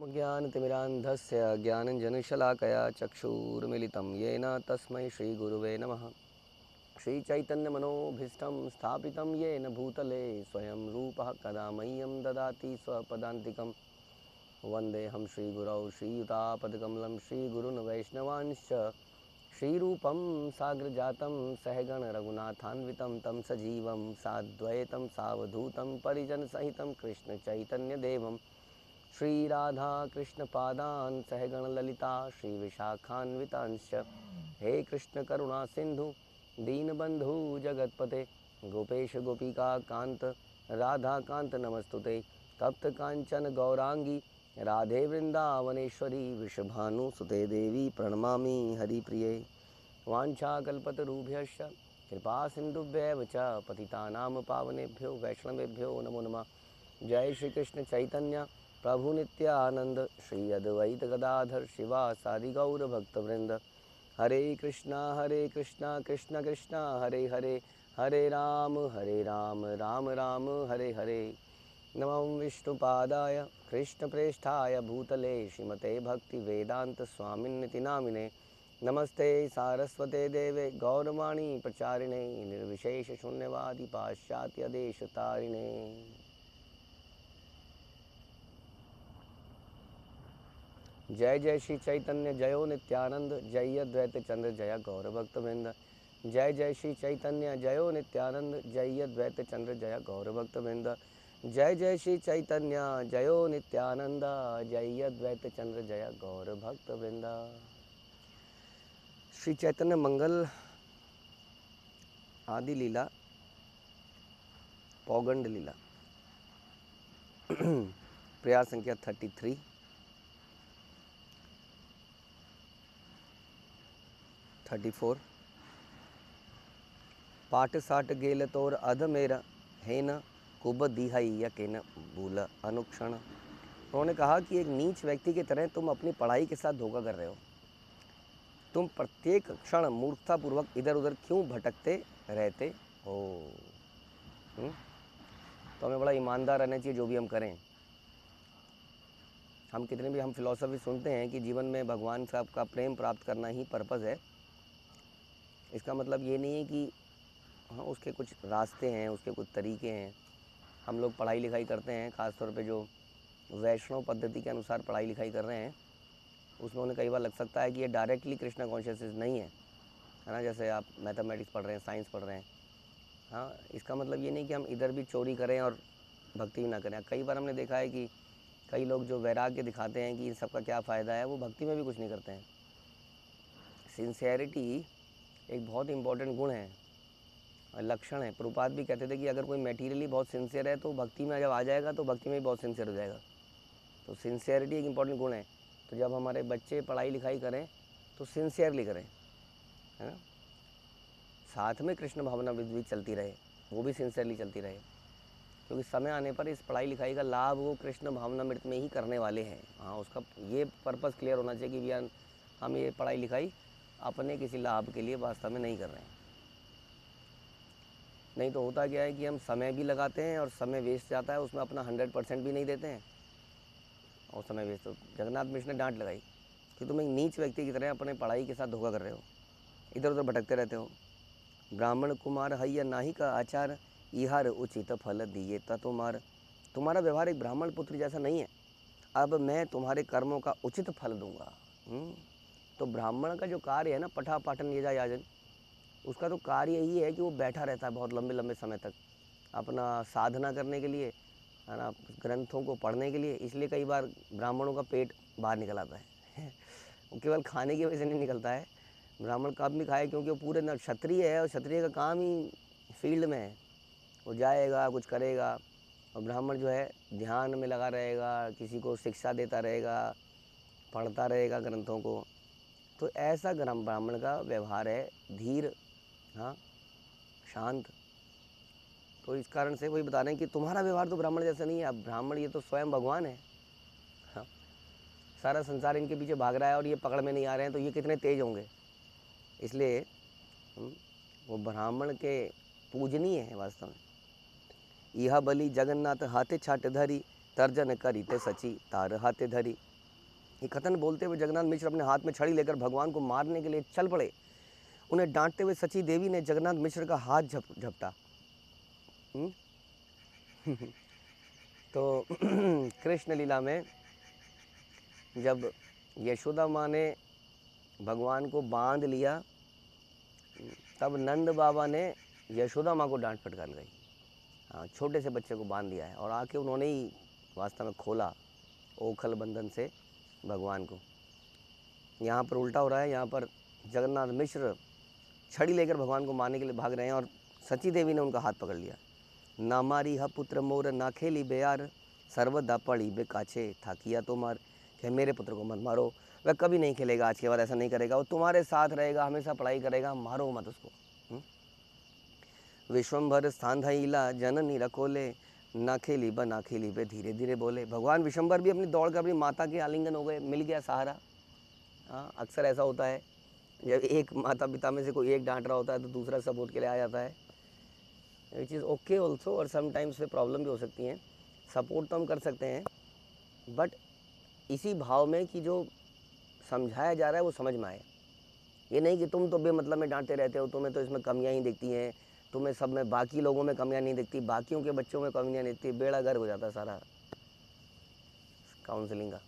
ज्ञानतिमिरान्धस्य ज्ञानञ्जनशलाकया चक्षुरुन्मिलितं येन तस्मै श्रीगुरुवे नमः। श्रीचैतन्यमनोभीष्टं स्थापितं येन भूतले स्वयं रूपः कदा मह्यं ददाति स्वपदान्तिकं। वन्देऽहं श्रीगुरौ श्रीयुतापदकमलं श्रीगुरून् वैष्णवांश्च श्रीरूपं साग्रजातं सहगण रघुनाथान्वितं तं सजीवं साद्वैतं सावधूतं परिजनसहितं कृष्णचैतन्यदेवं श्री राधा कृष्ण पादान सहगण ललिता श्री विशाखान्वितांश्च। हे कृष्ण करुणा सिंधु दीनबंधु जगतपते गोपेश गोपिका कांत राधा कांत नमस्तुते। तप्त कांचन गौरांगी राधे वृंदावनेश्वरी वृषभानुसुते देवी प्रणमामि हरिप्रिये। वाञ्छाकल्पतरुभ्यश्च कृपा सिन्धुभ्येव च पतितानां पावनेभ्यो वैष्णवेभ्यो नमो नमः। जय श्री कृष्ण चैतन्य प्रभु नित्यानंद श्री अद्वैत गदाधर शिवासादि गौर भक्तवृंद। हरे कृष्णा कृष्ण कृष्णा हरे हरे हरे राम राम राम हरे हरे। नमो विष्णुपादाय कृष्णप्रेष्ठाय भूतले श्रीमते भक्ति वेदांत स्वामिन्निति नामिने। नमस्ते सारस्वते देवे गौरवाणी प्रचारिणे निर्विशेष शून्यवादी पाश्चात्य देश तारिणे। जय जय श्री चैतन्य जयो नित्यानंद जय अद्वैत चंद्र जय गौर भक्तवृंद। जय जय श्री चैतन्य जयो नित्यानंद जय अद्वैत चंद्र जय गौर भक्तवृंद। जय जय श्री चैतन्य जयो नित्यानंद जय अद्वैत चंद्र जय गौर भक्तवृंद। श्री चैतन्य मंगल आदि लीला पौगंड लीला प्रयास संख्या 33। पाठ साठ गेल तोर अध मेरा हेन कुब दिहाई या केन भूल अनुक्षण। उन्होंने कहा कि एक नीच व्यक्ति की तरह तुम अपनी पढ़ाई के साथ धोखा कर रहे हो। तुम प्रत्येक क्षण मूर्खतापूर्वक इधर उधर क्यों भटकते रहते हो। तो हमें बड़ा ईमानदार रहना चाहिए जो भी हम करें। हम कितने भी हम फिलॉसफी सुनते हैं कि जीवन में भगवान साहब का प्रेम प्राप्त करना ही पर्पज़ है। इसका मतलब ये नहीं है कि हाँ उसके कुछ रास्ते हैं, उसके कुछ तरीके हैं। हम लोग पढ़ाई लिखाई करते हैं, ख़ास तौर पे जो वैष्णव पद्धति के अनुसार पढ़ाई लिखाई कर रहे हैं, उसमें उन्हें कई बार लग सकता है कि ये डायरेक्टली कृष्णा कॉन्शियसनेस नहीं है ना। जैसे आप मैथमेटिक्स पढ़ रहे हैं, साइंस पढ़ रहे हैं, हाँ इसका मतलब ये नहीं कि हम इधर भी चोरी करें और भक्ति भी ना करें। कई बार हमने देखा है कि कई लोग जो वैराग्य दिखाते हैं कि इन सब का क्या फ़ायदा है, वो भक्ति में भी कुछ नहीं करते हैं। सिंसियरिटी एक बहुत इम्पॉर्टेंट गुण है, लक्षण है। प्रभुपाद भी कहते थे कि अगर कोई मेटीरियली बहुत सिंसियर है तो भक्ति में जब आ जाएगा तो भक्ति में भी बहुत सिंसियर हो जाएगा। तो सिंसियरिटी एक इम्पॉर्टेंट गुण है। तो जब हमारे बच्चे पढ़ाई लिखाई करें तो सिंसियरली करें, है ना। साथ में कृष्ण भावना भी चलती रहे, वो भी सिंसियरली चलती रहे, क्योंकि समय आने पर इस पढ़ाई लिखाई का लाभ वो कृष्ण भावनामृत में ही करने वाले हैं। हाँ उसका ये पर्पज़ क्लियर होना चाहिए कि भैया हम ये पढ़ाई लिखाई अपने किसी लाभ के लिए वास्तव में नहीं कर रहे हैं। नहीं तो होता क्या है कि हम समय भी लगाते हैं और समय वेस्ट जाता है, उसमें अपना 100% भी नहीं देते हैं और समय वेस्ट। तो जगन्नाथ मिश्र ने डांट लगाई कि तुम एक नीच व्यक्ति की तरह अपने पढ़ाई के साथ धोखा कर रहे हो, इधर उधर भटकते रहते हो। ब्राह्मण कुमार हैया नाही का आचार इहार उचित फल दिए ता तुम्हारा व्यवहार एक ब्राह्मण पुत्र जैसा नहीं है, अब मैं तुम्हारे कर्मों का उचित फल दूंगा। तो ब्राह्मण का जो कार्य है ना, पठा पाठन यजा याजन, उसका तो कार्य यही है कि वो बैठा रहता है बहुत लंबे लंबे समय तक अपना साधना करने के लिए, है ना, ग्रंथों को पढ़ने के लिए। इसलिए कई बार ब्राह्मणों का पेट बाहर निकल आता है वो केवल खाने की वजह से नहीं निकलता है। ब्राह्मण कब भी खाए, क्योंकि वो पूरे न क्षत्रिय है और क्षत्रिय का काम ही फील्ड में है। वो जाएगा कुछ करेगा, और ब्राह्मण जो है ध्यान में लगा रहेगा, किसी को शिक्षा देता रहेगा, पढ़ता रहेगा ग्रंथों को। तो ऐसा ब्राह्मण का व्यवहार है, धीर, हाँ, शांत। तो इस कारण से वही बता रहे हैं कि तुम्हारा व्यवहार तो ब्राह्मण जैसा नहीं है। अब ब्राह्मण ये तो स्वयं भगवान है, हाँ, सारा संसार इनके पीछे भाग रहा है और ये पकड़ में नहीं आ रहे हैं, तो ये कितने तेज होंगे। इसलिए वो ब्राह्मण के पूजनीय है वास्तव में। यह बलि जगन्नाथ हाथे छाट धरी तर्जन करी ते सची तार हाथे धरी। ये कथन बोलते हुए जगन्नाथ मिश्र अपने हाथ में छड़ी लेकर भगवान को मारने के लिए चल पड़े। उन्हें डांटते हुए सची देवी ने जगन्नाथ मिश्र का हाथ झपटा। तो कृष्ण लीला में जब यशोदा माँ ने भगवान को बांध लिया, तब नंद बाबा ने यशोदा माँ को डांट फटकार लगाई। हाँ, छोटे से बच्चे को बांध दिया है और आके उन्होंने ही वास्तव में खोला ओखल बंधन से भगवान को। यहाँ पर उल्टा हो रहा है, यहाँ पर जगन्नाथ मिश्र छड़ी लेकर भगवान को मारने के लिए भाग रहे हैं और सची देवी ने उनका हाथ पकड़ लिया। ना मारी हा पुत्र मोर ना खेली बेयार, सर्वदा पड़ी बे काछे था किया तो मार। कि मेरे पुत्र को मत मारो, वह कभी नहीं खेलेगा, आज के बाद ऐसा नहीं करेगा, वो तुम्हारे साथ रहेगा, हमेशा पढ़ाई करेगा, मारो मत उसको। विश्वम्भर स्थानधइला जननी रखोले, ना खेली बे धीरे धीरे बोले। भगवान विश्वम्भर भी अपनी दौड़ कर अपनी माता के आलिंगन हो गए, मिल गया सहारा। हाँ, अक्सर ऐसा होता है, जब एक माता पिता में से कोई एक डांट रहा होता है तो दूसरा सपोर्ट के लिए आ जाता है, विच इज़ ओके ऑल्सो। और समटाइम्स पे प्रॉब्लम भी हो सकती हैं। सपोर्ट तो हम कर सकते हैं, बट इसी भाव में कि जो समझाया जा रहा है वो समझ में आए। ये नहीं कि तुम तो बेमतलब में डांटते रहते हो, तुम्हें तो इसमें कमियां ही दिखती हैं, तुम्हें सब में, बाकी लोगों में कमियां नहीं दिखती, बाकियों के बच्चों में कमियां नहीं दिखती, बेड़ा गर्क हो जाता है सारा काउंसलिंग का।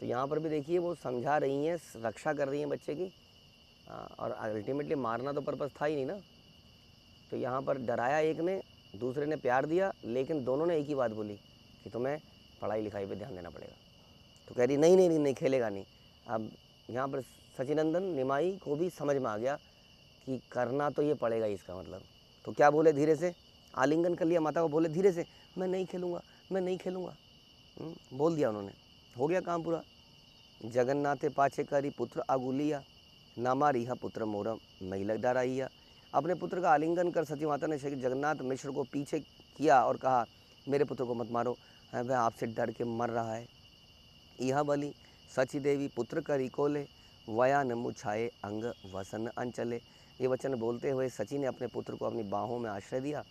तो यहाँ पर भी देखिए वो समझा रही हैं, रक्षा कर रही हैं बच्चे की। और अल्टीमेटली मारना तो पर्पज़ था ही नहीं ना। तो यहाँ पर डराया एक ने, दूसरे ने प्यार दिया, लेकिन दोनों ने एक ही बात बोली कि तुम्हें पढ़ाई लिखाई पे ध्यान देना पड़ेगा। तो कह रही नहीं नहीं नहीं, नहीं खेलेगा नहीं। अब यहाँ पर सचिनंदन निमाई को भी समझ में आ गया कि करना तो ये पड़ेगा इसका मतलब। तो क्या बोले, धीरे से आलिंगन कर लिया माता को, बोले धीरे से, मैं नहीं खेलूँगा, मैं नहीं खेलूँगा। बोल दिया उन्होंने, हो गया काम पूरा। जगन्नाथे पाछे करी पुत्र आगुलिया, ना मारी हा पुत्र मोरा महिला डराइया। अपने पुत्र का आलिंगन कर सची माता ने श्री जगन्नाथ मिश्र को पीछे किया और कहा, मेरे पुत्र को मत मारो, वह आपसे डर के मर रहा है। यह बली सची देवी पुत्र करी कोले, वयान मुछाए अंग वसन अंचले। ये वचन बोलते हुए सची ने अपने पुत्र को अपनी बाहों में आश्रय दिया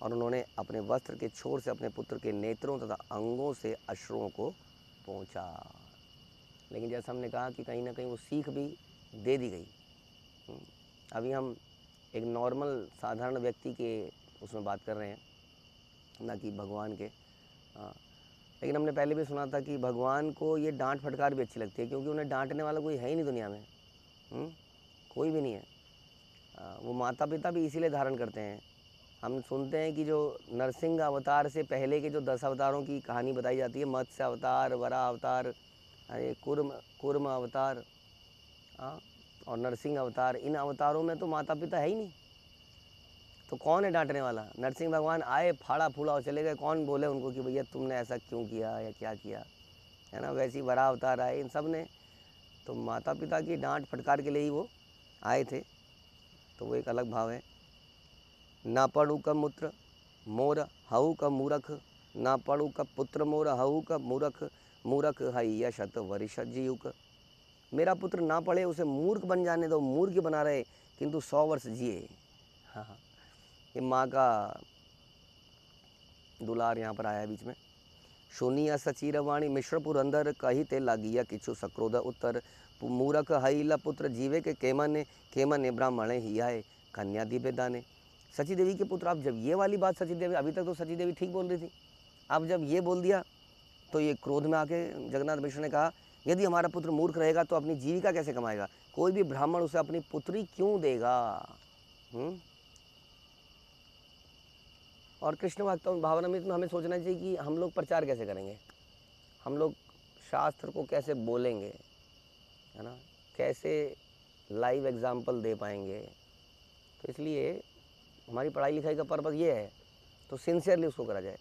और उन्होंने अपने वस्त्र के छोर से अपने पुत्र के नेत्रों तथा अंगों से अश्रुओं को पहुँचा। लेकिन जैसा हमने कहा कि कहीं ना कहीं वो सीख भी दे दी गई। अभी हम एक नॉर्मल साधारण व्यक्ति के उसमें बात कर रहे हैं, ना कि भगवान के। लेकिन हमने पहले भी सुना था कि भगवान को ये डांट फटकार भी अच्छी लगती है, क्योंकि उन्हें डांटने वाला कोई है ही नहीं दुनिया में। कोई भी नहीं है। वो माता पिता भी इसीलिए धारण करते हैं। हम सुनते हैं कि जो नरसिंह अवतार से पहले के जो 10 अवतारों की कहानी बताई जाती है, मत्स्य अवतार, वरा अवतार, कूर्म अवतार, और नरसिंह अवतार, इन अवतारों में तो माता पिता है ही नहीं। तो कौन है डांटने वाला? नरसिंह भगवान आए, फाड़ा फूड़ा और चले गए, कौन बोले उनको कि भैया तुमने ऐसा क्यों किया या क्या किया, है ना। वैसे ही वरा अवतार आए, इन सब ने तो माता पिता की डांट फटकार के लिए ही वो आए थे। तो वो एक अलग भाव है। ना पढ़ू का मूत्र मोर हऊ का मूरख, ना पढ़ू का पुत्र मोर हऊ का मूरख, मूरख हई शत वरिष जीयुक। मेरा पुत्र ना पढ़े, उसे मूर्ख बन जाने दो, मूर्ख बना रहे, किंतु 100 वर्ष जिए। हाँ, ये माँ का दुलार यहाँ पर आया है बीच में। सुनिया सचीरवाणी मिश्रपुर अंदर, कही ते लागिया किछु सक्रोध उत्तर। मूरख हईला पुत्र जीवे के केमने, केमने ब्राह्मण ही आए कन्या दिव्य दाने। सची देवी के पुत्र, अब जब ये वाली बात सची देवी, अभी तक तो सची देवी ठीक बोल रही थी, अब जब ये बोल दिया तो ये क्रोध में आके जगन्नाथ मिश्र ने कहा, यदि हमारा पुत्र मूर्ख रहेगा तो अपनी जीविका कैसे कमाएगा? कोई भी ब्राह्मण उसे अपनी पुत्री क्यों देगा? और कृष्ण भक्तों भावनामृत में हमें सोचना चाहिए कि हम लोग प्रचार कैसे करेंगे, हम लोग शास्त्र को कैसे बोलेंगे, है ना, कैसे लाइव एग्जाम्पल दे पाएंगे। तो इसलिए हमारी पढ़ाई लिखाई का पर्पज़ ये है, तो सिंसियरली उसको करा जाए।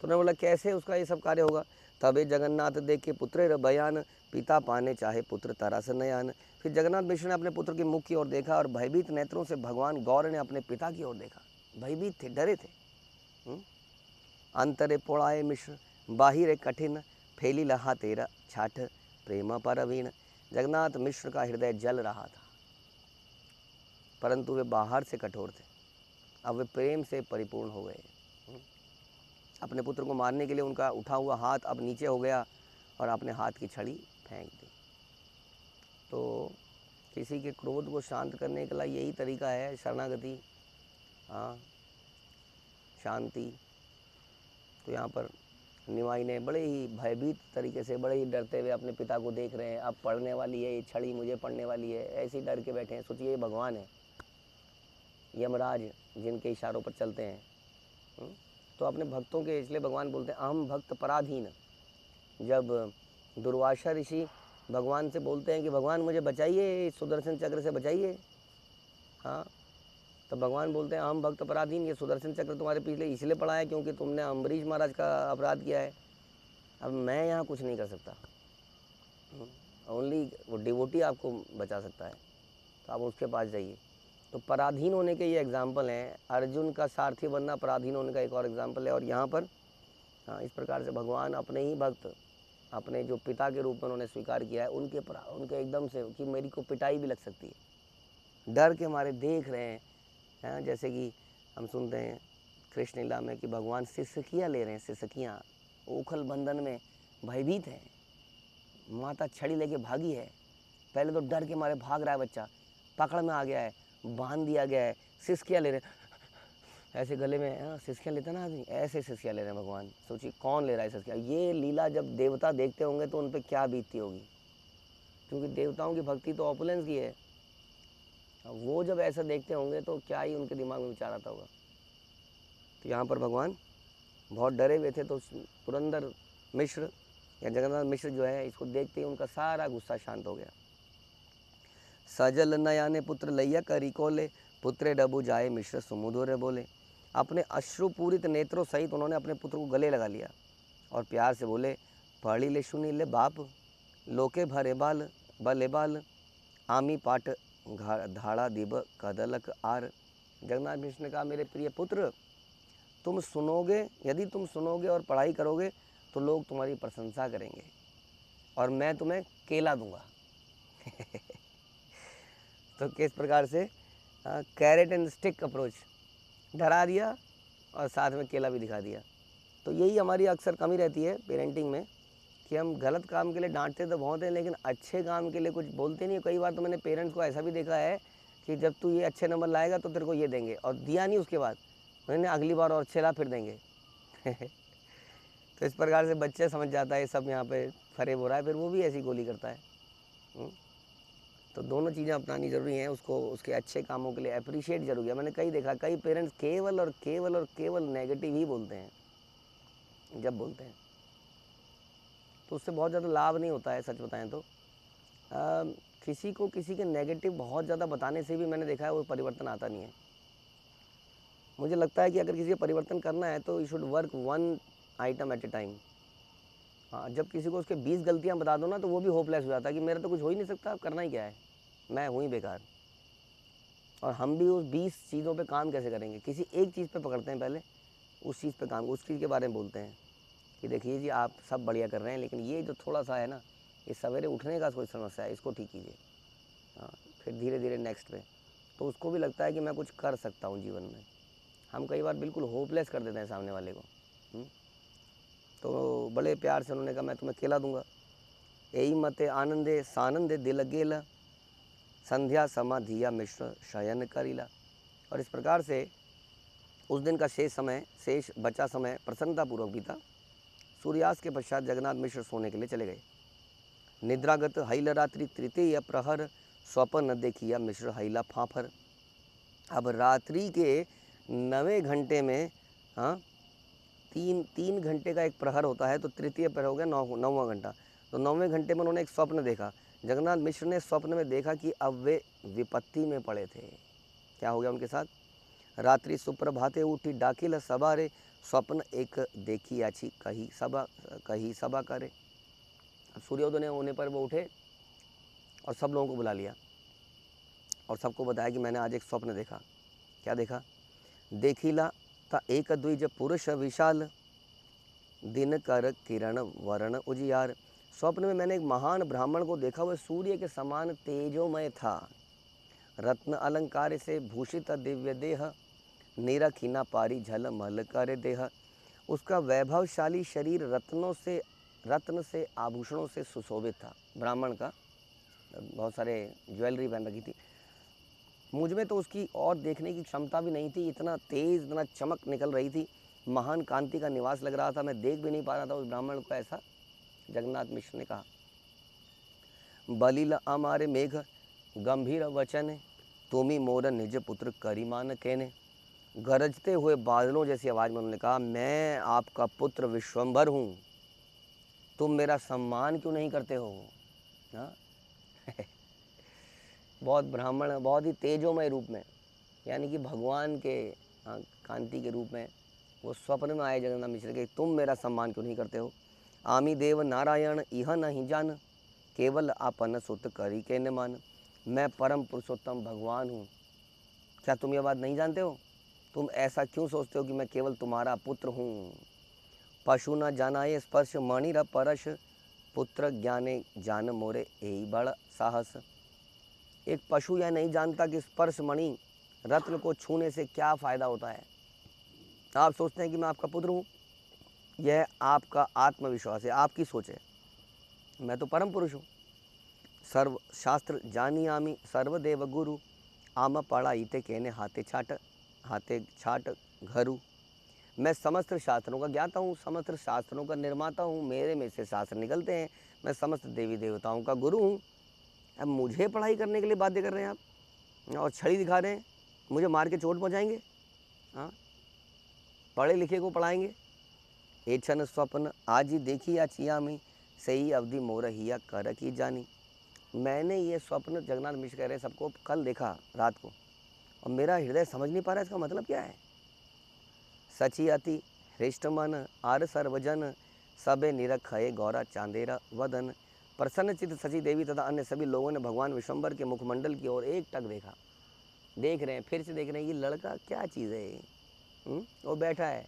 तो उन्होंने बोला कैसे उसका ये सब कार्य होगा? तबे जगन्नाथ देख के पुत्र बयान, पिता पाने चाहे पुत्र तरस नयान। फिर जगन्नाथ मिश्र ने अपने पुत्र के मुख की ओर देखा और भयभीत नेत्रों से भगवान गौर ने अपने पिता की ओर देखा। भयभीत थे, डरे थे। अंतरे पोड़ाए मिश्र बाहिर कठिन, फैली लहा तेरा छाठ प्रेम परवीण। जगन्नाथ मिश्र का हृदय जल रहा था, परंतु वे बाहर से कठोर थे, अब वे प्रेम से परिपूर्ण हो गए। अपने पुत्र को मारने के लिए उनका उठा हुआ हाथ अब नीचे हो गया और अपने हाथ की छड़ी फेंक दी। तो किसी के क्रोध को शांत करने के लिए यही तरीका है, शरणागति, हाँ, शांति। तो यहाँ पर निमाई ने बड़े ही भयभीत तरीके से, बड़े ही डरते हुए अपने पिता को देख रहे हैं। अब पड़ने वाली है ये छड़ी, मुझे पड़ने वाली है, ऐसे ही डर के बैठे हैं। सोचिए ये भगवान है, यमराज जिनके इशारों पर चलते हैं। तो अपने भक्तों के, इसलिए भगवान बोलते हैं अहम भक्त पराधीन। जब दुर्वासा ऋषि भगवान से बोलते हैं कि भगवान मुझे बचाइए, सुदर्शन चक्र से बचाइए, हाँ, तो भगवान बोलते हैं अहम भक्त पराधीन, ये सुदर्शन चक्र तुम्हारे पीछे इसलिए पड़ा है क्योंकि तुमने अम्बरीश महाराज का अपराध किया है। अब मैं यहाँ कुछ नहीं कर सकता, ओनली वो डिवोटी आपको बचा सकता है, तो आप उसके पास जाइए। तो पराधीन होने के ये एग्जाम्पल हैं। अर्जुन का सारथी बनना पराधीन होने का एक और एग्जाम्पल है। और यहाँ पर हाँ, इस प्रकार से भगवान अपने ही भक्त, अपने जो पिता के रूप में उन्होंने स्वीकार किया है, उनके एकदम से कि मेरी को पिटाई भी लग सकती है, डर के मारे देख रहे हैं। हाँ, जैसे कि हम सुनते हैं कृष्ण लीला में कि भगवान सिसकियाँ ले रहे हैं, सिसकियाँ ओखल बंधन में भयभीत है, माता छड़ी लेके भागी है। पहले तो डर के मारे भाग रहा है बच्चा, पकड़ में आ गया है, बांध दिया गया है, सिसकियाँ ले रहे हैं, ऐसे गले में सिसकियाँ लेते ना आदमी, ऐसे सिसकियाँ ले रहे हैं भगवान। सोचिए कौन ले रहा है सिसकियाँ। ये लीला जब देवता देखते होंगे तो उन पर क्या बीतती होगी, क्योंकि देवताओं की भक्ति तो ऑपुलेंस की है। वो जब ऐसा देखते होंगे तो क्या ही उनके दिमाग में विचार आता होगा। तो यहाँ पर भगवान बहुत डरे हुए थे। तो पुरंदर मिश्र या जगन्नाथ मिश्र जो है, इसको देखते ही उनका सारा गुस्सा शांत हो गया। सजल नयाने पुत्र लैया करी कोले, पुत्रे डबू जाए मिश्र सुमुधोरे बोले। अपने अश्रुपूरित नेत्रों सहित उन्होंने अपने पुत्र को गले लगा लिया और प्यार से बोले, पढ़ी ले सुनी ले बाप, लोके भरे बाल बले बाल, आमी पाट धाड़ा दिब कदलक आर। जगन्नाथ मिश्र ने कहा, मेरे प्रिय पुत्र, तुम सुनोगे, यदि तुम सुनोगे और पढ़ाई करोगे तो लोग तुम्हारी प्रशंसा करेंगे और मैं तुम्हें केला दूंगा। तो किस प्रकार से कैरेट एंड स्टिक अप्रोच, डरा दिया और साथ में केला भी दिखा दिया। तो यही हमारी अक्सर कमी रहती है पेरेंटिंग में, कि हम गलत काम के लिए डांटते तो बहुत हैं, लेकिन अच्छे काम के लिए कुछ बोलते नहीं। कई बार तो मैंने पेरेंट्स को ऐसा भी देखा है कि जब तू ये अच्छे नंबर लाएगा तो तेरे को ये देंगे, और दिया नहीं, उसके बाद मैंने अगली बार और अच्छे ला फिर देंगे। तो इस प्रकार से बच्चे समझ जाता है सब यहाँ पे फरेब हो रहा है, फिर वो भी ऐसी गोली करता है। तो दोनों चीज़ें अपनानी ज़रूरी हैं। उसको उसके अच्छे कामों के लिए अप्रिशिएट जरूरी है। मैंने कई देखा, कई पेरेंट्स केवल और केवल और केवल नेगेटिव ही बोलते हैं। जब बोलते हैं तो उससे बहुत ज़्यादा लाभ नहीं होता है, सच बताएं तो। किसी को किसी के नेगेटिव बहुत ज़्यादा बताने से भी मैंने देखा है वो परिवर्तन आता नहीं है। मुझे लगता है कि अगर किसी को परिवर्तन करना है तो you should work one item at a time. हाँ, जब किसी को उसके 20 गलतियाँ बता दो ना तो वो भी होपलेस हो जाता है कि मेरा तो कुछ हो ही नहीं सकता, अब करना ही क्या है, मैं हूँ ही बेकार। और हम भी उस 20 चीज़ों पे काम कैसे करेंगे, किसी एक चीज़ पे पकड़ते हैं, पहले उस चीज़ पे काम, उस चीज़ के बारे में बोलते हैं कि देखिए जी आप सब बढ़िया कर रहे हैं, लेकिन ये जो थोड़ा सा है ना, ये सवेरे उठने का कोई समस्या है, इसको ठीक कीजिए। हाँ, फिर धीरे धीरे नेक्स्ट पे, तो उसको भी लगता है कि मैं कुछ कर सकता हूँ जीवन में। हम कई बार बिल्कुल होपलेस कर देते हैं सामने वाले को। तो बड़े प्यार से उन्होंने कहा, मैं तुम्हें केला दूंगा। यही मते आनंदे सानंदे दिल गेला, संध्या समाधिया मिश्र शयन करीला। और इस प्रकार से उस दिन का शेष बचा समय प्रसन्नतापूर्वक बीता। सूर्यास्त के पश्चात जगन्नाथ मिश्र सोने के लिए चले गए। निद्रागत हैल रात्रि तृतीय प्रहर, स्वप्न देखिया मिश्र हैला फाफर। अब रात्रि के 9वें घंटे में, हाँ, तीन घंटे का एक प्रहर होता है, तो तृतीय प्रहर हो गया 9वां घंटा। तो 9वें घंटे में उन्होंने एक स्वप्न देखा। जगन्नाथ मिश्र ने स्वप्न में देखा कि अब वे विपत्ति में पड़े थे। क्या हो गया उनके साथ? रात्रि सुप्रभाते उठी डाकिल सवारे, स्वप्न एक देखी आछी कही सभा करे। सूर्योदय होने पर वो उठे और सब लोगों को बुला लिया और सबको बताया कि मैंने आज एक स्वप्न देखा। क्या देखा? देखिला ता एक द्विज पुरुष विशाल, दिन कर किरण वर्ण उजियार। स्वप्न में मैंने एक महान ब्राह्मण को देखा, वह सूर्य के समान तेजोमय था, रत्न अलंकार से भूषित दिव्य देह, नीरखीना पारी झल मल कर देह। उसका वैभवशाली शरीर रत्नों से रत्न से आभूषणों से सुशोभित था। ब्राह्मण का बहुत सारे ज्वेलरी पहन रखी थी। मुझ में तो उसकी और देखने की क्षमता भी नहीं थी, इतना तेज़, इतना चमक निकल रही थी, महान कांति का निवास लग रहा था, मैं देख भी नहीं पा रहा था उस ब्राह्मण को। ऐसा जगन्नाथ मिश्र ने कहा। बलिल अमारे मेघ गंभीर वचन, तुमी मोर निज पुत्र करिमान कहने। गरजते हुए बादलों जैसी आवाज़ में उन्होंने कहा, मैं आपका पुत्र विश्वंभर हूँ, तुम मेरा सम्मान क्यों नहीं करते हो? हाँ बहुत ब्राह्मण, बहुत ही तेजोमय रूप में, यानी कि भगवान के कांति के रूप में वो स्वप्न में आए जगन्नाथ मिश्र के, तुम मेरा सम्मान क्यों नहीं करते हो? आमी देव नारायण इह नहीं जान, केवल आपन सुत करी के न मान। मैं परम पुरुषोत्तम भगवान हूँ, क्या तुम ये बात नहीं जानते हो? तुम ऐसा क्यों सोचते हो कि मैं केवल तुम्हारा पुत्र हूँ? पशु न जानाए स्पर्श मणिर परश, पुत्र ज्ञाने जान मोरे यही बड़ साहस। एक पशु यह नहीं जानता कि स्पर्श मणि रत्न को छूने से क्या फ़ायदा होता है। आप सोचते हैं कि मैं आपका पुत्र हूँ, यह आपका आत्मविश्वास है, आपकी सोच है। मैं तो परम पुरुष हूँ। सर्व शास्त्र जानी आमी सर्वदेव गुरु, आम पढ़ाई ते कहने हाथे छाट घरू। मैं समस्त शास्त्रों का ज्ञाता हूँ, समस्त शास्त्रों का निर्माता हूँ, मेरे में से शास्त्र निकलते हैं, मैं समस्त देवी देवताओं का गुरु हूँ। अब मुझे पढ़ाई करने के लिए बाध्य कर रहे हैं आप, और छड़ी दिखा रहे हैं, मुझे मार के चोट पहुँचाएंगे? हाँ, पढ़े लिखे को पढ़ाएंगे? ए छन स्वप्न आज ही देखी या चिया में, सही अवधि मोर हिया कर की जानी। मैंने ये स्वप्न, जगन्नाथ मिश्र कह रहे हैं, सबको कल देखा रात को, और मेरा हृदय समझ नहीं पा रहा इसका मतलब क्या है। सची अति हृष्ट मन आर सर्वजन, सबे निरखये गौरा चांदेरा वदन। प्रसन्नचित सची देवी तथा अन्य सभी लोगों ने भगवान विश्वंभर के मुखमंडल की ओर एक टक देखा। देख रहे हैं, फिर से देख रहे हैं, ये लड़का क्या चीज़ है? वो बैठा है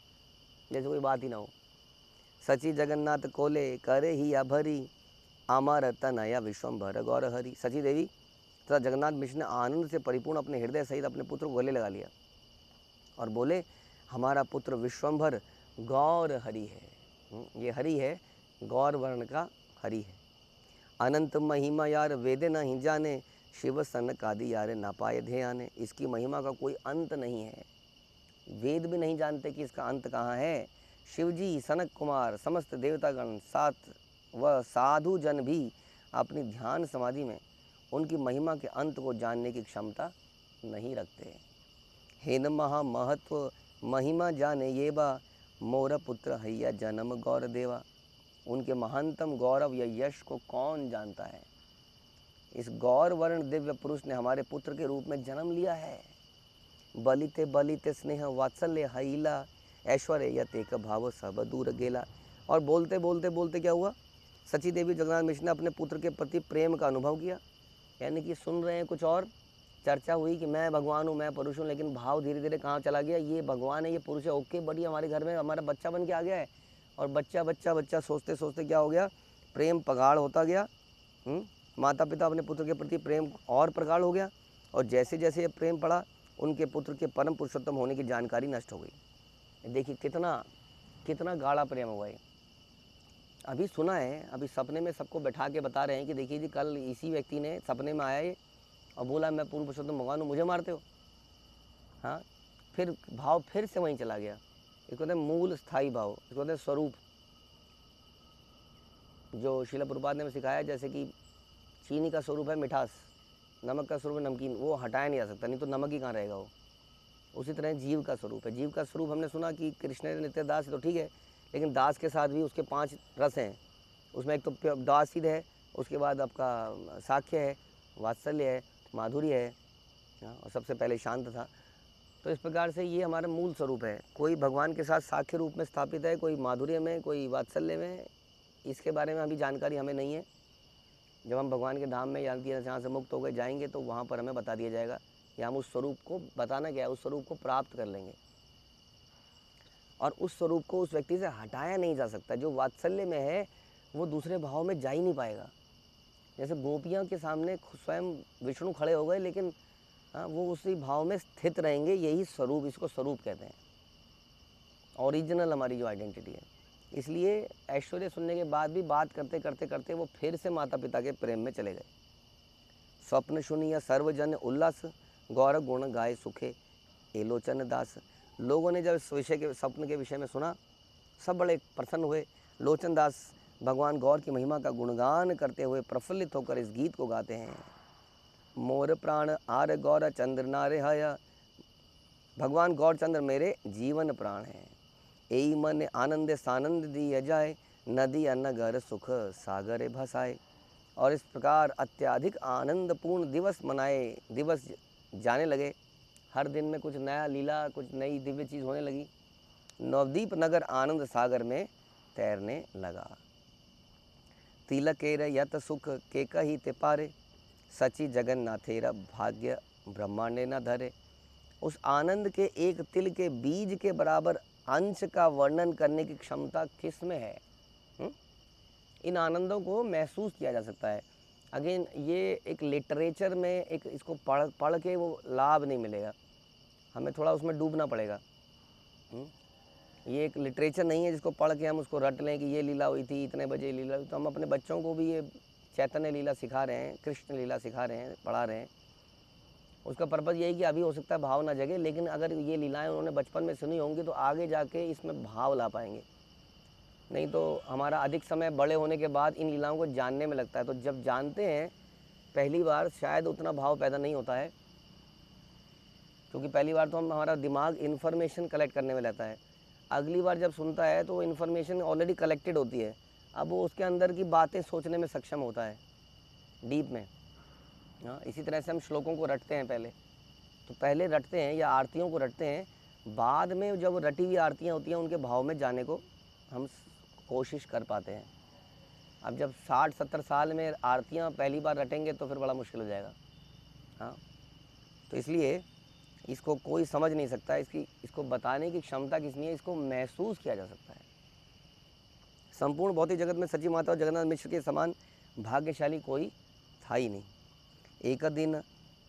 जैसे कोई बात ही ना हो। सची जगन्नाथ कोले करे ही अभरी, अमर तनया विश्वंभर गौर हरि। सची देवी तथा जगन्नाथ मिश्र ने आनंद से परिपूर्ण अपने हृदय सहित अपने पुत्र को गले लगा लिया और बोले, हमारा पुत्र विश्वंभर गौर हरि है। ये हरि है, गौर वर्ण का हरि है। अनंत महिमा यार वेद नहीं जाने, शिव सन कादि यार ना पाए ध्याने। इसकी महिमा का कोई अंत नहीं है, वेद भी नहीं जानते कि इसका अंत कहाँ है। शिवजी, सनक कुमार, समस्त देवतागण, साथ व साधु जन भी अपनी ध्यान समाधि में उनकी महिमा के अंत को जानने की क्षमता नहीं रखते। हेन महा महत्व महिमा जाने ये बा, मोर पुत्र हैया जन्म गौर देवा। उनके महानतम गौरव या यश को कौन जानता है? इस गौर वर्ण दिव्य पुरुष ने हमारे पुत्र के रूप में जन्म लिया है। बलिते बलिते स्नेह वात्सल्य हईला, ऐश्वर्य यतेक भाव सब दूर गेला। और बोलते बोलते बोलते क्या हुआ? सची देवी जगन्नाथ मिश्र ने अपने पुत्र के प्रति प्रेम का अनुभव किया। यानी कि सुन रहे हैं कुछ और, चर्चा हुई कि मैं भगवान हूँ, मैं पुरुष हूँ, लेकिन भाव धीरे धीरे कहाँ चला गया, ये भगवान है, ये पुरुष है, ओके बढ़िया, हमारे घर में हमारा बच्चा बन के आ गया है। और बच्चा बच्चा बच्चा सोचते सोचते क्या हो गया, प्रेम प्रगाढ़ होता गया। माता पिता अपने पुत्र के प्रति प्रेम और प्रगाढ़ हो गया, और जैसे जैसे ये प्रेम बढ़ा, उनके पुत्र के परम पुरुषोत्तम होने की जानकारी नष्ट हो गई। देखिए कितना कितना गाढ़ा प्रेम हुआ है। अभी सुना है, अभी सपने में सबको बैठा के बता रहे हैं कि देखिए जी, कल इसी व्यक्ति ने सपने में आया है और बोला, मैं पूर्ण पुरुषोत्तम भगवान हूँ, मुझे मारते हो? हाँ, फिर भाव फिर से वहीं चला गया। इसको कहते हैं मूल स्थायी भाव, इसको कहते हैं स्वरूप। जो शिला प्रभुपाद ने सिखाया, जैसे कि चीनी का स्वरूप है मिठास, नमक का स्वरूप है नमकीन, वो हटाया नहीं जा सकता, नहीं तो नमक ही कहाँ रहेगा वो। उसी तरह जीव का स्वरूप है। जीव का स्वरूप हमने सुना कि कृष्ण नित्य दास है, तो ठीक है, लेकिन दास के साथ भी उसके 5 रस हैं। उसमें एक तो दासिद है, उसके बाद आपका साख्य है, वात्सल्य है, माधुर्य है, और सबसे पहले शांत था। तो इस प्रकार से ये हमारा मूल स्वरूप है। कोई भगवान के साथ साख्य रूप में स्थापित है, कोई माधुर्य में, कोई वात्सल्य में। इसके बारे में अभी जानकारी हमें नहीं है। जब हम भगवान के धाम में या जहाँ से मुक्त होकर जाएंगे, तो वहाँ पर हमें बता दिया जाएगा कि हम उस स्वरूप को, बताना क्या है, उस स्वरूप को प्राप्त कर लेंगे। और उस स्वरूप को उस व्यक्ति से हटाया नहीं जा सकता। जो वात्सल्य में है वो दूसरे भाव में जा ही नहीं पाएगा। जैसे गोपियों के सामने स्वयं विष्णु खड़े हो गए, लेकिन वो उसी भाव में स्थित रहेंगे। यही स्वरूप, इसको स्वरूप कहते हैं, ओरिजिनल हमारी जो आइडेंटिटी है। इसलिए ऐश्वर्य सुनने के बाद भी बात करते करते करते वो फिर से माता पिता के प्रेम में चले गए। स्वप्न सुनिया सर्वजन उल्लास, गौर गुण गाय सुखे एलोचन दास। लोगों ने जब इस विषय के स्वप्न के विषय में सुना, सब बड़े प्रसन्न हुए। लोचन दास भगवान गौर की महिमा का गुणगान करते हुए प्रफुल्लित होकर इस गीत को गाते हैं। मोर प्राण आर गौर चंद्र नारे हया, भगवान गौरचंद्र मेरे जीवन प्राण हैं। एई मन आनंद सानंद दिया जाए, नदी अनगर सुख सागरे भसाए। और इस प्रकार अत्यधिक आनंदपूर्ण दिवस मनाए, दिवस जाने लगे। हर दिन में कुछ नया लीला, कुछ नई दिव्य चीज़ होने लगी। नवदीप नगर आनंद सागर में तैरने लगा। तिलकेर यत सुख के कही ते पारे, सची जगन्नाथेरा भाग्य ब्रह्मांडे न धरे। उस आनंद के एक तिल के बीज के बराबर अंश का वर्णन करने की क्षमता किस में है? इन आनंदों को महसूस किया जा सकता है। अगेन ये एक लिटरेचर में एक इसको पढ़ के वो लाभ नहीं मिलेगा, हमें थोड़ा उसमें डूबना पड़ेगा। ये एक लिटरेचर नहीं है जिसको पढ़ के हम उसको रट लें कि ये लीला हुई थी, इतने बजे लीला हुई। तो हम अपने बच्चों को भी ये चैतन्य लीला सिखा रहे हैं, कृष्ण लीला सिखा रहे हैं, पढ़ा रहे हैं। उसका पर्पज़ यही कि अभी हो सकता है भाव ना जगे, लेकिन अगर ये लीलाएं उन्होंने बचपन में सुनी होंगी तो आगे जाके इसमें भाव ला पाएंगे। नहीं तो हमारा अधिक समय बड़े होने के बाद इन लीलाओं को जानने में लगता है। तो जब जानते हैं पहली बार शायद उतना भाव पैदा नहीं होता है, क्योंकि पहली बार तो हमारा दिमाग इन्फॉर्मेशन कलेक्ट करने में रहता है। अगली बार जब सुनता है तो वो इन्फॉर्मेशन ऑलरेडी कलेक्टेड होती है, अब वो उसके अंदर की बातें सोचने में सक्षम होता है डीप में। हाँ, इसी तरह से हम श्लोकों को रटते हैं तो पहले रटते हैं या आरतियों को रटते हैं, बाद में जब रटी हुई आरतियाँ होती हैं उनके भाव में जाने को हम कोशिश कर पाते हैं। अब जब 60-70 साल में आरतियाँ पहली बार रटेंगे तो फिर बड़ा मुश्किल हो जाएगा। हाँ, तो इसलिए इसको कोई समझ नहीं सकता, इसको बताने की क्षमता किसनी है, इसको महसूस किया जा सकता है। संपूर्ण भौतिक जगत में सची माता और जगन्नाथ मिश्र के समान भाग्यशाली कोई था ही नहीं। एक दिन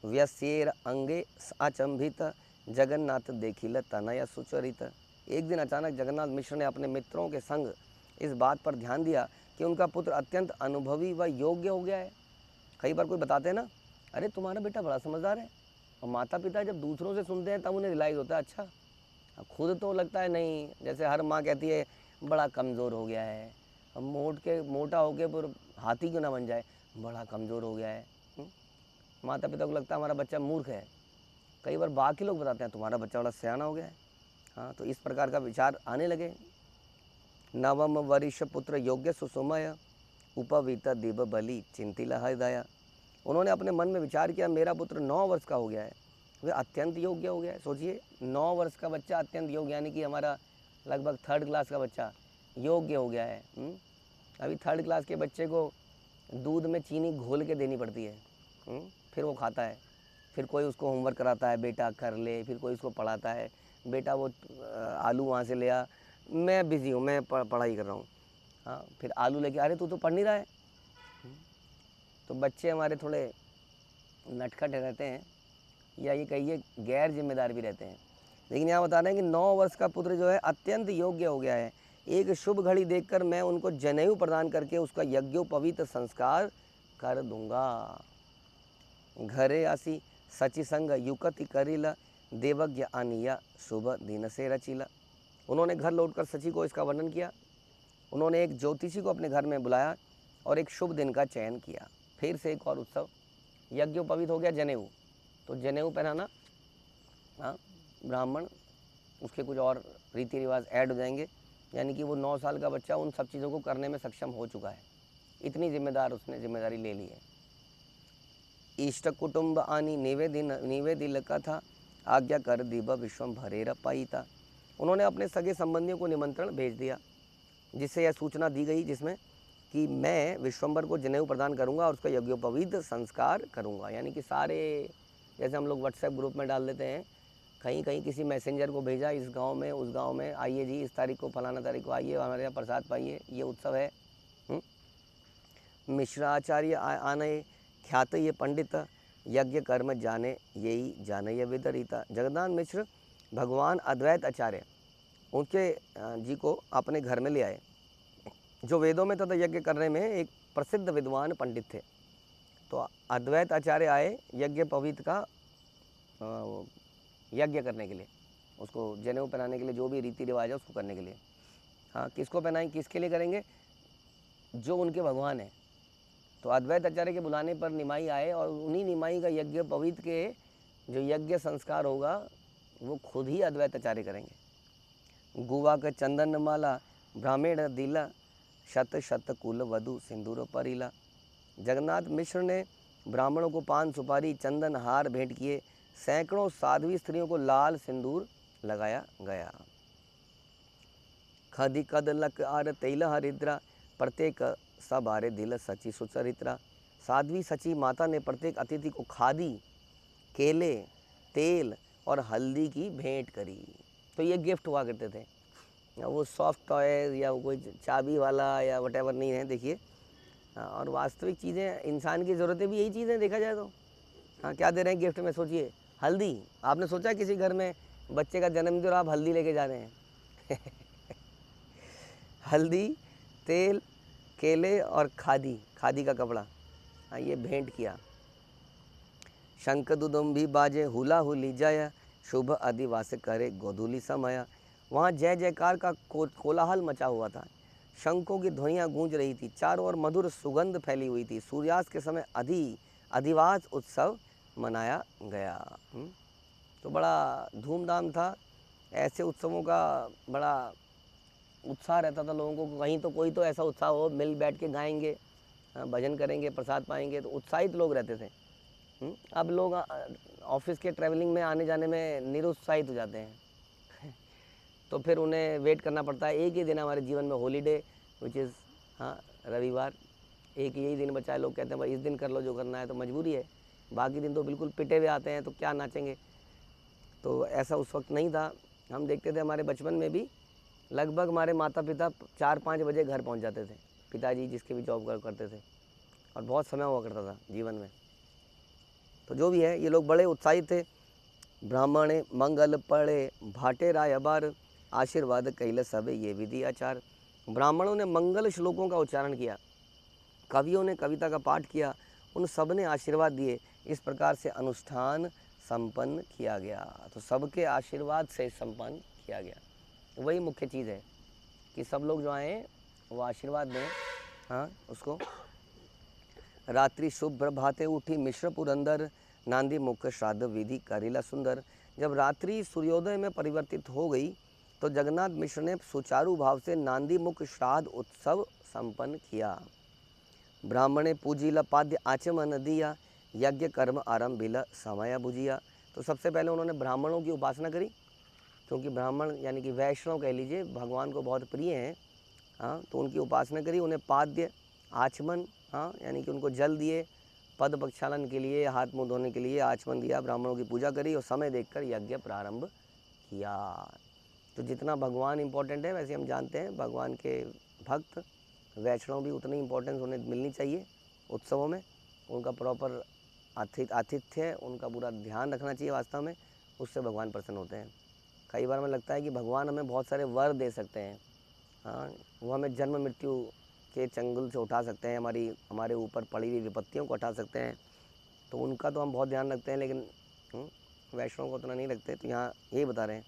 व्यस्येर अंगे अचंभित, जगन्नाथ देखिल तनय सुचरित। एक दिन अचानक जगन्नाथ मिश्र ने अपने मित्रों के संग इस बात पर ध्यान दिया कि उनका पुत्र अत्यंत अनुभवी व योग्य हो गया है। कई बार कोई बताते हैं ना, अरे तुम्हारा बेटा बड़ा समझदार है, और माता पिता जब दूसरों से सुनते हैं तब उन्हें रियलाइज़ होता है अच्छा। अब खुद तो लगता है नहीं, जैसे हर माँ कहती है बड़ा कमज़ोर हो गया है, अब मोटा होके पर हाथी क्यों ना बन जाए, बड़ा कमज़ोर हो गया है। माता पिता को लगता है हमारा बच्चा मूर्ख है। कई बार बाकी लोग बताते हैं तुम्हारा बच्चा बड़ा सयाना हो गया है। हाँ, तो इस प्रकार का विचार आने लगे। नवम वरिष्ठ पुत्र योग्य सुसुमय, उपवीत दिव बलि चिंतिला हृदया। उन्होंने अपने मन में विचार किया मेरा पुत्र 9 वर्ष का हो गया है, वह अत्यंत योग्य हो गया है। सोचिए 9 वर्ष का बच्चा अत्यंत योग्य, यानी कि हमारा लगभग 3rd क्लास का बच्चा योग्य हो गया है। अभी 3rd क्लास के बच्चे को दूध में चीनी घोल के देनी पड़ती है, फिर वो खाता है। फिर कोई उसको होमवर्क कराता है, बेटा कर ले, फिर कोई उसको पढ़ाता है, बेटा वो आलू वहाँ से ले आ, मैं बिज़ी हूँ, मैं पढ़ाई कर रहा हूँ। हाँ, फिर आलू लेके, अरे तू तो पढ़ नहीं रहा है। तो बच्चे हमारे थोड़े नटखट रहते हैं, या ये कहिए गैर जिम्मेदार भी रहते हैं। लेकिन यहाँ बता रहे हैं कि 9 वर्ष का पुत्र जो है अत्यंत योग्य हो गया है। एक शुभ घड़ी देखकर मैं उनको जनेऊ प्रदान करके उसका यज्ञोपवीत संस्कार कर दूंगा। घरे आसी सची संग युकति करिला, देवज्ञ अनिया शुभ दिन से रचिला। उन्होंने घर लौटकर सची को इसका वर्णन किया। उन्होंने एक ज्योतिषी को अपने घर में बुलाया और एक शुभ दिन का चयन किया। फिर से एक और उत्सव, यज्ञोपवीत हो गया जनेऊ, तो जनेऊ पहनाना, हाँ, ब्राह्मण, उसके कुछ और रीति रिवाज ऐड हो जाएंगे, यानी कि वो 9 साल का बच्चा उन सब चीज़ों को करने में सक्षम हो चुका है। इतनी उसने जिम्मेदारी ले ली है। इष्ट कुटुंब आनी निवेदिल कथा, आज्ञा कर दिव विश्वम भरेर पाईता। उन्होंने अपने सगे संबंधियों को निमंत्रण भेज दिया, जिससे यह सूचना दी गई जिसमें कि मैं विश्वम्भर को जनेऊ प्रदान करूंगा और उसका यज्ञोपवीत संस्कार करूंगा। यानी कि सारे, जैसे हम लोग व्हाट्सएप ग्रुप में डाल देते हैं, कहीं कहीं किसी मैसेंजर को भेजा, इस गांव में उस गांव में आइए जी, इस तारीख को फलाना तारीख को आइए, हमारे यहाँ प्रसाद पाइए, ये उत्सव है। मिश्राचार्य आनय ख्यात ये पंडित, यज्ञ कर्म जाने यही जाने ये विदरिता। जगन्नाथ मिश्र भगवान अद्वैत आचार्य उनके जी को अपने घर में ले आए जो वेदों में तथा यज्ञ करने में एक प्रसिद्ध विद्वान पंडित थे। तो अद्वैत आचार्य आए यज्ञ पवित का यज्ञ करने के लिए, उसको जनेऊ पहनाने के लिए, जो भी रीति रिवाज है उसको करने के लिए। हाँ, किसको पहनाएं, किसके लिए करेंगे? जो उनके भगवान हैं। तो अद्वैत आचार्य के बुलाने पर निमाई आए और उन्हीं निमाई का यज्ञ पवित्र के जो यज्ञ संस्कार होगा वो खुद ही अद्वैत आचार्य करेंगे। गुवा का चंदन माला ब्राह्मण दिला शत शत कुल वधु सिंदूर परिला। जगन्नाथ मिश्र ने ब्राह्मणों को पान सुपारी चंदन हार भेंट किए, सैकड़ों साध्वी स्त्रियों को लाल सिंदूर लगाया गया। खदी कद लक आर तेल हरिद्रा प्रत्येक सब आरे दिल सची सुचरित्रा। साध्वी सची माता ने प्रत्येक अतिथि को खादी, केले, तेल और हल्दी की भेंट करी। तो ये गिफ्ट हुआ करते थे। वो सॉफ्ट टॉय या कोई चाबी वाला या वटेवर नहीं है, देखिए। और वास्तविक चीज़ें, इंसान की ज़रूरतें भी यही चीज़ें देखा जाए तो। हाँ, क्या दे रहे हैं गिफ्ट में? सोचिए, हल्दी। आपने सोचा किसी घर में बच्चे का जन्मदिन और आप हल्दी लेके जा रहे हैं? हल्दी, तेल, केले और खादी, खादी का कपड़ा, हाँ, ये भेंट किया। शंख दुदुम्भी बाजे हुला हुली जय शुभ आदिवास करे गोधूली समय। वहाँ जय जयकार का कोलाहल मचा हुआ था। शंखों की ध्वनियाँ गूंज रही थी, चारों ओर मधुर सुगंध फैली हुई थी। सूर्यास्त के समय अधिवास उत्सव मनाया गया। तो बड़ा धूमधाम था। ऐसे उत्सवों का बड़ा उत्साह रहता था लोगों को। कहीं तो कोई तो ऐसा उत्साह हो, मिल बैठ के गाएंगे, भजन करेंगे, प्रसाद पाएंगे, तो उत्साहित लोग रहते थे। अब लोग ऑफिस के ट्रैवलिंग में आने जाने में निरुत्साहित हो जाते हैं। तो फिर उन्हें वेट करना पड़ता है। एक ही दिन हमारे जीवन में हॉलीडे, विच इज़ रविवार, एक यही दिन बचा है। लोग कहते हैं भाई इस दिन कर लो जो करना है, तो मजबूरी है। बाकी दिन तो बिल्कुल पिटे हुए आते हैं, तो क्या नाचेंगे। तो ऐसा उस वक्त नहीं था। हम देखते थे हमारे बचपन में भी लगभग हमारे माता पिता 4-5 बजे घर पहुंच जाते थे, पिताजी जिसके भी जॉब करते थे, और बहुत समय हुआ करता था जीवन में। तो जो भी है, ये लोग बड़े उत्साहित थे। ब्राह्मणे मंगल पढ़े भाटे राय बार आशीर्वाद कैल सब ये विधि आचार। ब्राह्मणों ने मंगल श्लोकों का उच्चारण किया, कवियों ने कविता का पाठ किया, उन सब ने आशीर्वाद दिए। इस प्रकार से अनुष्ठान संपन्न किया गया। तो सबके आशीर्वाद से संपन्न किया गया। वही मुख्य चीज़ है कि सब लोग जो आए वो आशीर्वाद दें। हाँ, उसको रात्रि शुभ्र भाते उठी मिश्र पुरंदर नांदी मुख श्राद्ध विधि करीला सुंदर। जब रात्रि सूर्योदय में परिवर्तित हो गई तो जगन्नाथ मिश्र ने सुचारू भाव से नांदी मुख श्राद्ध उत्सव संपन्न किया। ब्राह्मणे पूजीला पाद्य आचमन दिया यज्ञ कर्म आरंभ बिला समय बुझिया। तो सबसे पहले उन्होंने ब्राह्मणों की उपासना करी, क्योंकि ब्राह्मण यानी कि वैष्णव कह लीजिए, भगवान को बहुत प्रिय हैं। हाँ, तो उनकी उपासना करी। उन्हें पाद्य आचमन, हाँ, यानी कि उनको जल दिए, पद प्रक्षालन के लिए, हाथ मुँह धोने के लिए आचमन दिया, ब्राह्मणों की पूजा करी और समय देखकर यज्ञ प्रारंभ किया। तो जितना भगवान इम्पोर्टेंट है, वैसे हम जानते हैं भगवान के भक्त वैष्णव भी उतनी इम्पोर्टेंस उन्हें मिलनी चाहिए उत्सवों में। उनका प्रॉपर आतिथ्य, उनका पूरा ध्यान रखना चाहिए वास्तव में, उससे भगवान प्रसन्न होते हैं। कई बार हमें लगता है कि भगवान हमें बहुत सारे वर दे सकते हैं। हाँ, वो हमें जन्म मृत्यु के चंगुल से उठा सकते हैं, हमारे ऊपर पड़ी हुई विपत्तियों को हटा सकते हैं। तो उनका तो हम बहुत ध्यान रखते हैं, लेकिन वैष्णव को उतना नहीं रखते। तो यहाँ यही बता रहे हैं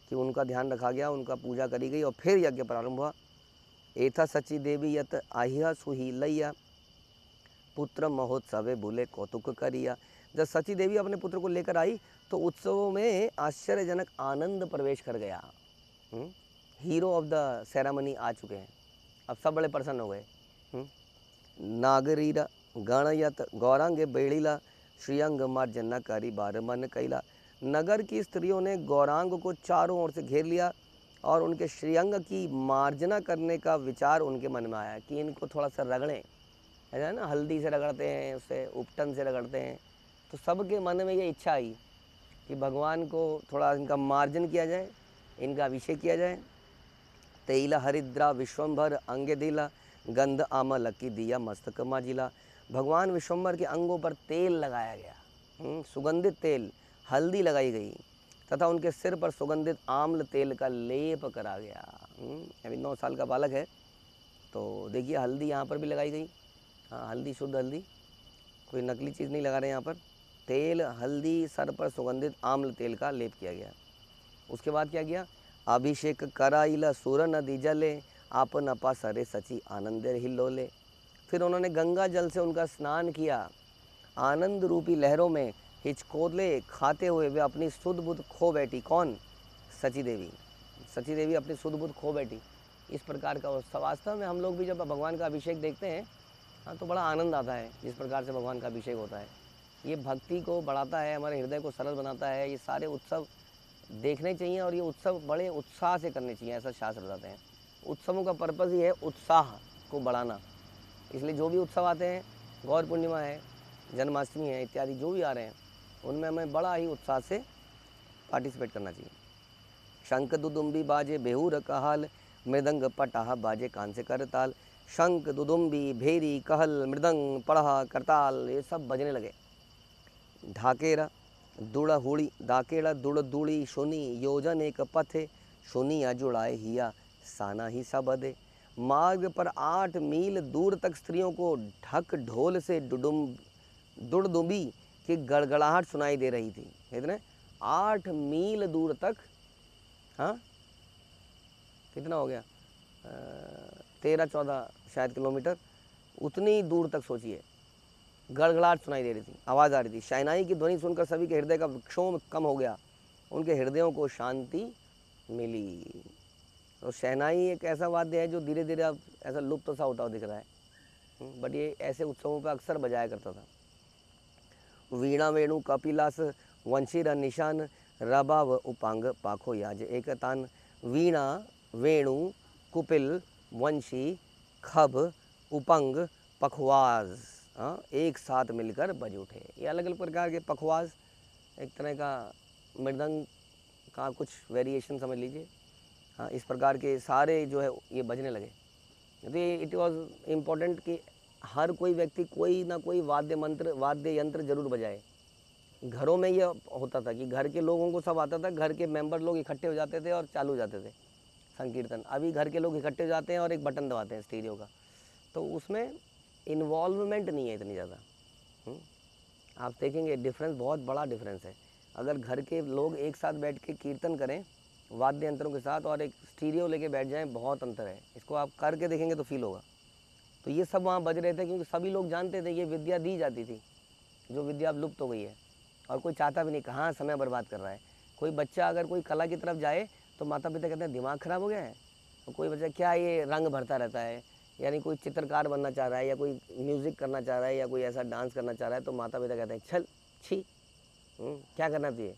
कि उनका ध्यान रखा गया, उनका पूजा करी गई और फिर यज्ञ प्रारंभ हुआ। एथा सची देवी यत आहिया सुहीलैया पुत्र महोत्सवे बुले कौतुक करिया। जब सची देवी अपने पुत्र को लेकर आई तो उत्सवों में आश्चर्यजनक आनंद प्रवेश कर गया। हीरो ऑफ द सेरेमनी आ चुके हैं, अब सब बड़े प्रसन्न हो गए। नागरीरा गणयत गौरांगे बेड़ीला श्रीअंग मार्जन्ना करी बार मन कैला। नगर की स्त्रियों ने गौरांग को चारों ओर से घेर लिया और उनके श्रीअंग की मार्जना करने का विचार उनके मन में आया कि इनको थोड़ा सा रगड़ें। है ना, हल्दी से रगड़ते हैं, उससे उपटन से रगड़ते हैं। तो सबके मन में ये इच्छा आई कि भगवान को थोड़ा इनका मार्जन किया जाए, इनका अभिषेक किया जाए। तेला हरिद्रा विश्वम्भर अंगे दिला गंध आमा लकी दिया मस्तक माजिला। भगवान विश्वम्भर के अंगों पर तेल लगाया गया, सुगंधित तेल, हल्दी लगाई गई तथा उनके सिर पर सुगंधित आम्ल तेल का लेप करा गया। अभी 9 साल का बालक है, तो देखिए हल्दी यहाँ पर भी लगाई गई। हाँ, हल्दी, शुद्ध हल्दी, कोई नकली चीज़ नहीं लगा रहे यहाँ पर। तेल, हल्दी, सर पर सुगंधित आम्ल तेल का लेप किया गया। उसके बाद क्या किया? अभिषेक कराइला सुर नदी जले, आप नपा सरे सची आनंद हिल्लोले। फिर उन्होंने गंगा जल से उनका स्नान किया। आनंद रूपी लहरों में हिचकोले खाते हुए वे अपनी सुध बुध खो बैठी। कौन? सची देवी। सची देवी अपनी सुध बुध खो बैठी। इस प्रकार का उत्सव वास्तव में हम लोग भी जब भगवान का अभिषेक देखते हैं, हाँ, तो बड़ा आनंद आता है। जिस प्रकार से भगवान का अभिषेक होता है, ये भक्ति को बढ़ाता है, हमारे हृदय को सरल बनाता है। ये सारे उत्सव देखने चाहिए और ये उत्सव बड़े उत्साह से करने चाहिए, ऐसा शास्त्र बताते हैं। उत्सवों का पर्पज़ ही है उत्साह को बढ़ाना। इसलिए जो भी उत्सव आते हैं, गौर पूर्णिमा है, जन्माष्टमी है, इत्यादि जो भी आ रहे हैं, उनमें हमें बड़ा ही उत्साह से पार्टिसिपेट करना चाहिए। शंख दुदुम्बी बाजे बेहूर कहल, मृदंग पटाह बाजे कान से करताल। शंख दुदुम्बी भेरी कहल मृदंग पढ़ा करताल, ये सब बजने लगे। ढाकेरा दुड़ हुड़ी, दाकेड़ा दुड़ दुड़ी सुनी, योजन एक पथे सुनिया जुड़ाए हिया, साना ही सबदे। मार्ग पर 8 मील दूर तक स्त्रियों को ढक ढोल से दुड़दुबी की गड़गड़ाहट सुनाई दे रही थी। कितने? 8 मील दूर तक। हाँ, कितना हो गया? 13-14 शायद किलोमीटर, उतनी दूर तक सोचिए गड़गड़ाहट सुनाई दे रही थी, आवाज़ आ रही थी। शहनाई की ध्वनि सुनकर सभी के हृदय का क्षोभ कम हो गया, उनके हृदयों को शांति मिली। तो शहनाई एक ऐसा वाद्य है जो धीरे धीरे अब ऐसा लुप्त सा होता हुआ दिख रहा है, बट ये ऐसे उत्सवों पर अक्सर बजाया करता था। वीणा वेणु कपिलास वंशीर निशान, रबाव उपांग पाखो याज एक तान। वीणा, वेणु, कुपिल, वंशी, खब, उपंग, पखवाज, एक साथ मिलकर बज उठे। ये अलग अलग प्रकार के पखवाज, एक तरह का मृदंग का कुछ वेरिएशन समझ लीजिए। हाँ, इस प्रकार के सारे जो है ये बजने लगे। तो इट वॉज इम्पोर्टेंट कि हर कोई व्यक्ति कोई ना कोई वाद्य यंत्र जरूर बजाए। घरों में ये होता था कि घर के लोगों को सब आता था, घर के मेंबर लोग इकट्ठे हो जाते थे और चालू हो जाते थे संकीर्तन। अभी घर के लोग इकट्ठे हो जाते हैं और एक बटन दबाते हैं स्टीरियो का, तो उसमें इन्वॉल्वमेंट नहीं है इतनी ज़्यादा। आप देखेंगे डिफरेंस, बहुत बड़ा डिफरेंस है। अगर घर के लोग एक साथ बैठ के कीर्तन करें वाद्य यंत्रों के साथ और एक स्टीरियो लेके बैठ जाएं, बहुत अंतर है। इसको आप करके देखेंगे तो फील होगा। तो ये सब वहाँ बज रहे थे क्योंकि सभी लोग जानते थे ये विद्या दी जाती थी, जो विद्या अब लुप्त हो गई है और कोई चाहता भी नहीं, कहाँ समय बर्बाद कर रहा है। कोई बच्चा अगर कोई कला की तरफ जाए तो माता पिता कहते हैं दिमाग ख़राब हो गया है। तो कोई बच्चा क्या ये रंग भरता रहता है, यानी कोई चित्रकार बनना चाह रहा है या कोई म्यूज़िक करना चाह रहा है या कोई ऐसा डांस करना चाह रहा है, तो माता पिता कहते हैं चल छी, क्या करना चाहिए।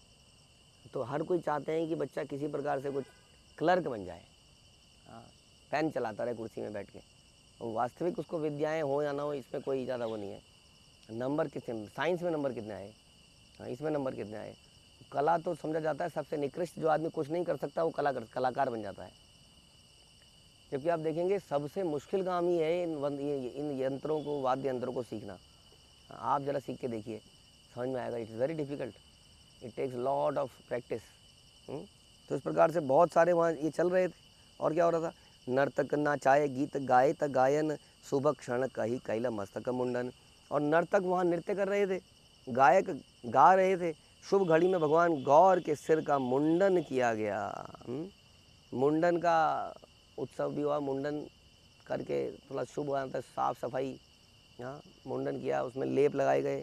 तो हर कोई चाहते हैं कि बच्चा किसी प्रकार से कुछ क्लर्क बन जाए, पेन चलाता रहे कुर्सी में बैठ के। और वास्तविक उसको विद्याएं हो या ना हो, इसमें कोई ज़्यादा वो नहीं है। नंबर कितने, साइंस में नंबर कितने आए, इसमें नंबर कितने आए। कला तो समझा जाता है सबसे निकृष्ट, जो आदमी कुछ नहीं कर सकता वो कलाकार बन जाता है। जबकि आप देखेंगे सबसे मुश्किल काम ही है इन यंत्रों को, वाद्य यंत्रों को सीखना। आप ज़रा सीख के देखिए, समझ में आएगा। It's very difficult, it takes lot of practice. तो इस प्रकार से बहुत सारे वहाँ ये चल रहे थे। और क्या हो रहा था? नर्तक नाचाए गीत गाए त गायन, शुभ क्षण कही कैला मस्तक मुंडन। और नर्तक वहाँ नृत्य कर रहे थे, गायक गा रहे थे। शुभ घड़ी में भगवान गौर के सिर का मुंडन किया गया। मुंडन का उत्सव भी हुआ, मुंडन करके थोड़ा शुभ हुआ, था साफ सफाई, हाँ, मुंडन किया, उसमें लेप लगाए गए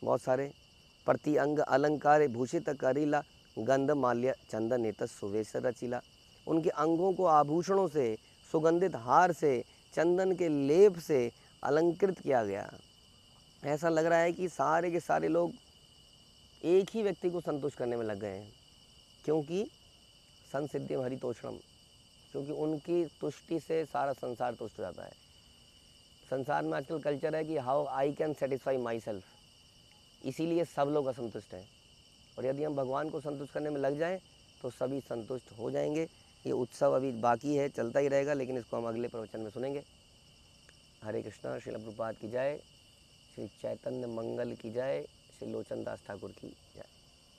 बहुत सारे। प्रति अंग अलंकार भूषित करीला, गंध माल्य चंदन नेत सुवेश रचिला। उनके अंगों को आभूषणों से, सुगंधित हार से, चंदन के लेप से अलंकृत किया गया। ऐसा लग रहा है कि सारे के सारे लोग एक ही व्यक्ति को संतुष्ट करने में लग गए हैं, क्योंकि संसिद्धिम हरितोषणम, क्योंकि उनकी तुष्टि से सारा संसार तुष्ट हो जाता है। संसार में आजकल कल्चर है कि how I can satisfy my self, इसीलिए सब लोग असंतुष्ट हैं। और यदि हम भगवान को संतुष्ट करने में लग जाएं तो सभी संतुष्ट हो जाएंगे। ये उत्सव अभी बाकी है, चलता ही रहेगा, लेकिन इसको हम अगले प्रवचन में सुनेंगे। हरे कृष्णा। श्रील प्रभुपाद की जय, श्री चैतन्य मंगल की जय, श्री लोचन दास ठाकुर की जय।